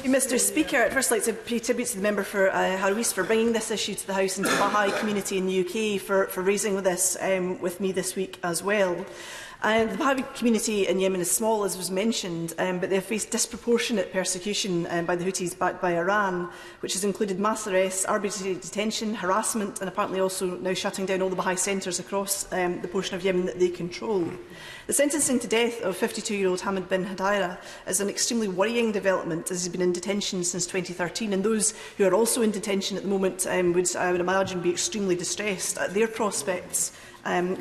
Mr Speaker, I'd first like to pay tribute to the member for Harwis for bringing this issue to the House and to the Baha'i community in the UK for raising this with me this week as well. The Baha'i community in Yemen is small, as was mentioned, but they have faced disproportionate persecution by the Houthis backed by Iran, which has included mass arrests, arbitrary detention, harassment, and apparently also now shutting down all the Baha'i centres across the portion of Yemen that they control. The sentencing to death of 52-year-old Hamid bin Hadira is an extremely worrying development, as he has been in detention since 2013, and those who are also in detention at the moment would, I would imagine, be extremely distressed at their prospects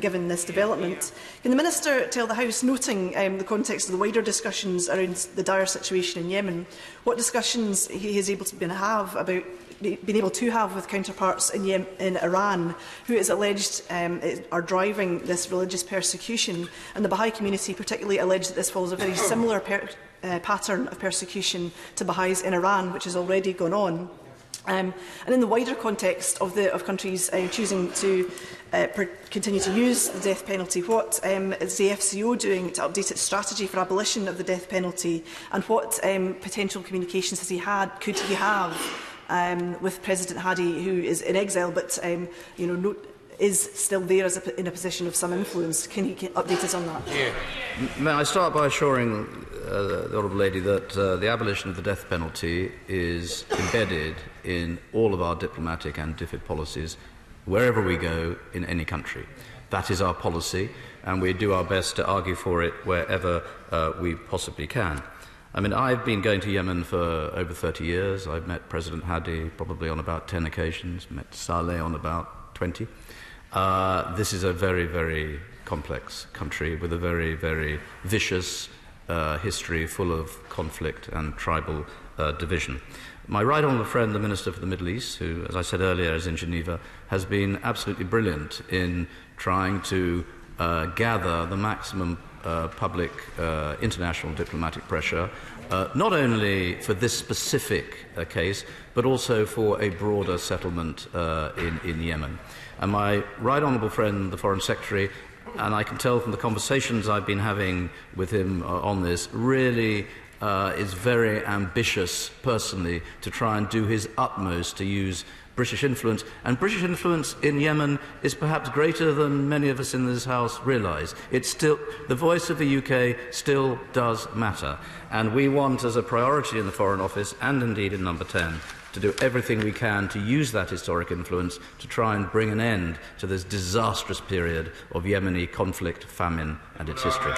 given this development. Can the Minister tell the House, noting the context of the wider discussions around the dire situation in Yemen, what discussions he is able to have about been able to have with counterparts in Iran, who it is alleged are driving this religious persecution, and the Baha'i community particularly allege that this follows a very similar pattern of persecution to Baha'is in Iran, which has already gone on. And in the wider context of countries choosing to continue to use the death penalty, what is the FCO doing to update its strategy for abolition of the death penalty, and what potential communications could he have with President Hadi, who is in exile but is still there in a position of some influence? Can he update us on that? May I start by assuring the Honourable Lady that the abolition of the death penalty is embedded in all of our diplomatic and DFID policies wherever we go in any country. That is our policy, and we do our best to argue for it wherever we possibly can. I mean, I've been going to Yemen for over 30 years. I've met President Hadi probably on about 10 occasions, met Saleh on about 20. This is a very, very complex country with a very, very vicious history full of conflict and tribal division. My right honourable friend, the Minister for the Middle East, who, as I said earlier, is in Geneva, has been absolutely brilliant in trying to gather the maximum public international diplomatic pressure, not only for this specific case, but also for a broader settlement in Yemen. And my right honourable friend, the Foreign Secretary, and I can tell from the conversations I've been having with him on this, really is very ambitious personally to try and do his utmost to use British influence. And British influence in Yemen is perhaps greater than many of us in this House realise. It's still, the voice of the UK still does matter. And we want, as a priority in the Foreign Office, and indeed in Number 10, to do everything we can to use that historic influence to try and bring an end to this disastrous period of Yemeni conflict, famine and its history.